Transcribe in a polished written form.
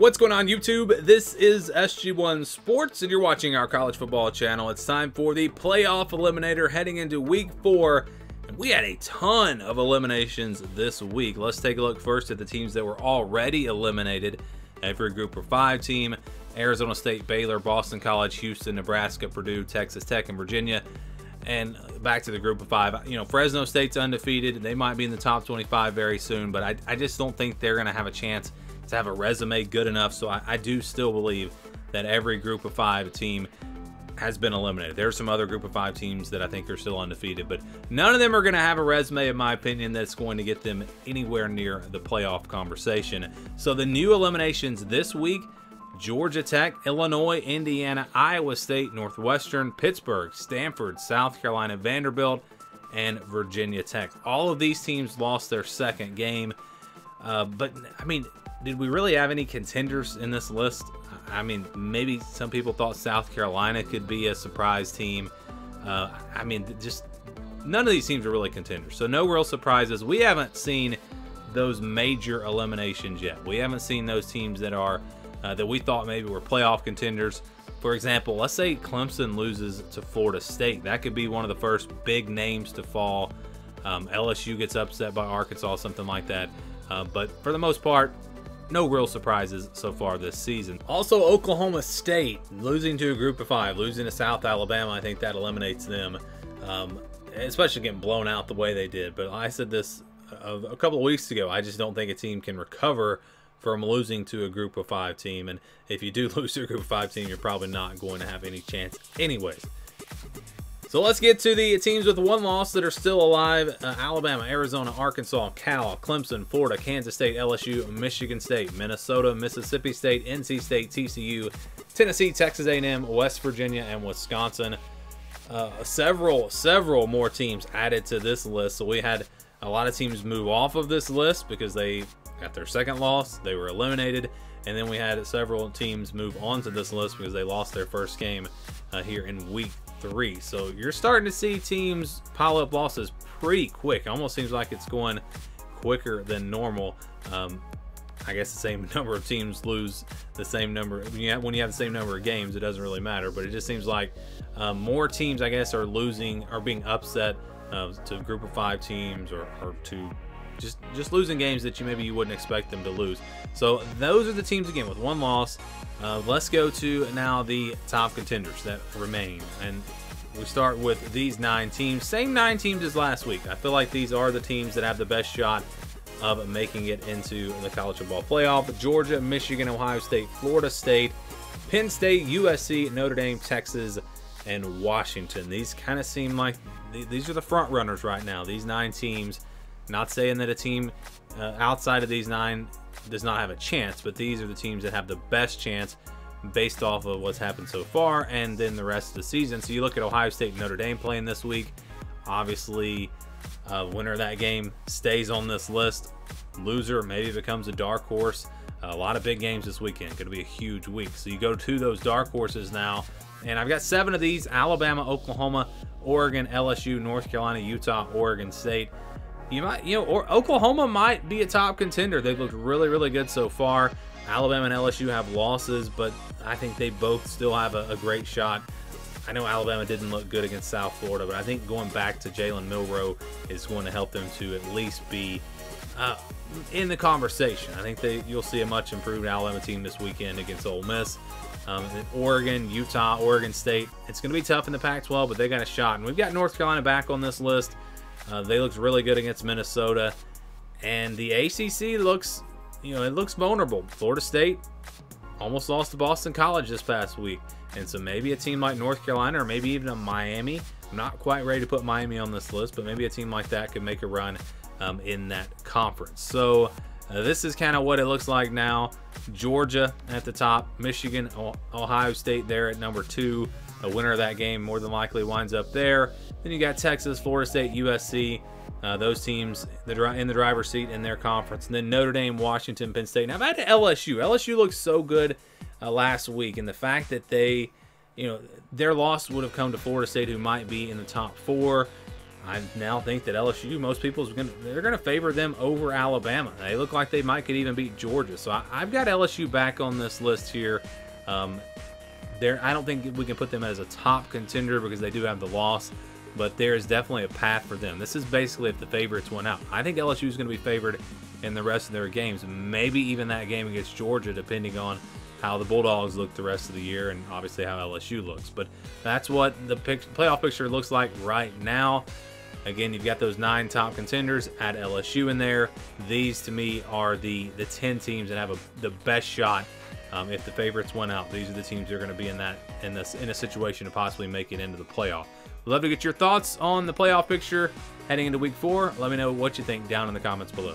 What's going on, YouTube? This is SG1 Sports, and you're watching our college football channel. It's time for the playoff eliminator heading into week 4. And we had a ton of eliminations this week. Let's take a look first at the teams that were already eliminated. Every group of 5 team: Arizona State, Baylor, Boston College, Houston, Nebraska, Purdue, Texas Tech, and Virginia. And back to the group of 5. You know, Fresno State's undefeated. They might be in the top 25 very soon, but I just don't think they're going to have a chance to have a resume good enough. So I do still believe that every group of 5 team has been eliminated. There's some other group of 5 teams that I think are still undefeated, but none of them are going to have a resume, in my opinion, that's going to get them anywhere near the playoff conversation. So the new eliminations this week: Georgia Tech, Illinois, Indiana, Iowa State, Northwestern, Pittsburgh, Stanford, South Carolina, Vanderbilt, and Virginia Tech. All of these teams lost their second game. But, I mean, did we really have any contenders in this list? I mean, maybe some people thought South Carolina could be a surprise team. I mean, just none of these teams are really contenders. So no real surprises. We haven't seen those major eliminations yet. We haven't seen those teams that are that we thought maybe were playoff contenders. For example, let's say Clemson loses to Florida State. That could be one of the first big names to fall. LSU gets upset by Arkansas, something like that. But for the most part, no real surprises so far this season. Also, Oklahoma State losing to a group of 5, losing to South Alabama. I think that eliminates them, especially getting blown out the way they did. But I said this a couple of weeks ago. I just don't think a team can recover from losing to a group of 5 team. And if you do lose to a group of 5 team, you're probably not going to have any chance anyways. So let's get to the teams with 1 loss that are still alive: Alabama, Arizona, Arkansas, Cal, Clemson, Florida, Kansas State, LSU, Michigan State, Minnesota, Mississippi State, NC State, TCU, Tennessee, Texas A&M, West Virginia, and Wisconsin. Several more teams added to this list. So we had a lot of teams move off of this list because they got their second loss. They were eliminated. And then we had several teams move onto this list because they lost their first game here in week 3. So you're starting to see teams pile up losses pretty quick. Almost seems like it's going quicker than normal. I guess the same number of teams lose the same number. When you have the same number of games, it doesn't really matter. But it just seems like more teams, I guess, are being upset to a group of 5 teams, or to just losing games that maybe you wouldn't expect them to lose. So those are the teams, again, with 1 loss. Let's go to now the top contenders that remain, and we start with these 9 teams. Same 9 teams as last week. I feel like these are the teams that have the best shot of making it into the college football playoff: Georgia, Michigan, Ohio State, Florida State, Penn State, USC, Notre Dame, Texas, and Washington. These kind of seem like these are the front runners right now. These 9 teams. Not saying that a team outside of these 9 does not have a chance, but these are the teams that have the best chance based off of what's happened so far and then the rest of the season. So you look at Ohio State and Notre Dame playing this week. Obviously, winner of that game stays on this list. Loser maybe becomes a dark horse. A lot of big games this weekend. Going to be a huge week. So you go to those dark horses now, and I've got 7 of these: Alabama, Oklahoma, Oregon, LSU, North Carolina, Utah, Oregon State. Or Oklahoma might be a top contender. They've looked really, really good so far. Alabama and LSU have losses, but I think they both still have a great shot. I know Alabama didn't look good against South Florida, but I think going back to Jalen Milroe is going to help them to at least be in the conversation. I think you'll see a much improved Alabama team this weekend against Ole Miss. Oregon, Utah, Oregon State. It's going to be tough in the Pac-12, but they got a shot. And we've got North Carolina back on this list. They looked really good against Minnesota, and the ACC looks, it looks vulnerable. Florida State almost lost to Boston College this past week, and so maybe a team like North Carolina, or maybe even a Miami. I'm not quite ready to put Miami on this list, but maybe a team like that could make a run in that conference. So this is kind of what it looks like now. Georgia at the top, Michigan, Ohio State there at number 2. A winner of that game more than likely winds up there. Then you got Texas, Florida State, USC. Those teams that are in the driver's seat in their conference. And then Notre Dame, Washington, Penn State. Now back to LSU. LSU looked so good last week, and the fact that their loss would have come to Florida State, who might be in the top 4. I now think that LSU, most people they're gonna favor them over Alabama. They look like they could even beat Georgia. So I've got LSU back on this list here. I don't think we can put them as a top contender because they do have the loss, but there is definitely a path for them. This is basically if the favorites went out. I think LSU is going to be favored in the rest of their games, maybe even that game against Georgia, depending on how the Bulldogs look the rest of the year and obviously how LSU looks. But that's what the playoff picture looks like right now. Again, you've got those 9 top contenders. Add LSU in there. These, to me, are the 10 teams that have the best shot. If the favorites went out, these are the teams that are going to be in a situation to possibly make it into the playoff. Love to get your thoughts on the playoff picture heading into week 4. Let me know what you think down in the comments below.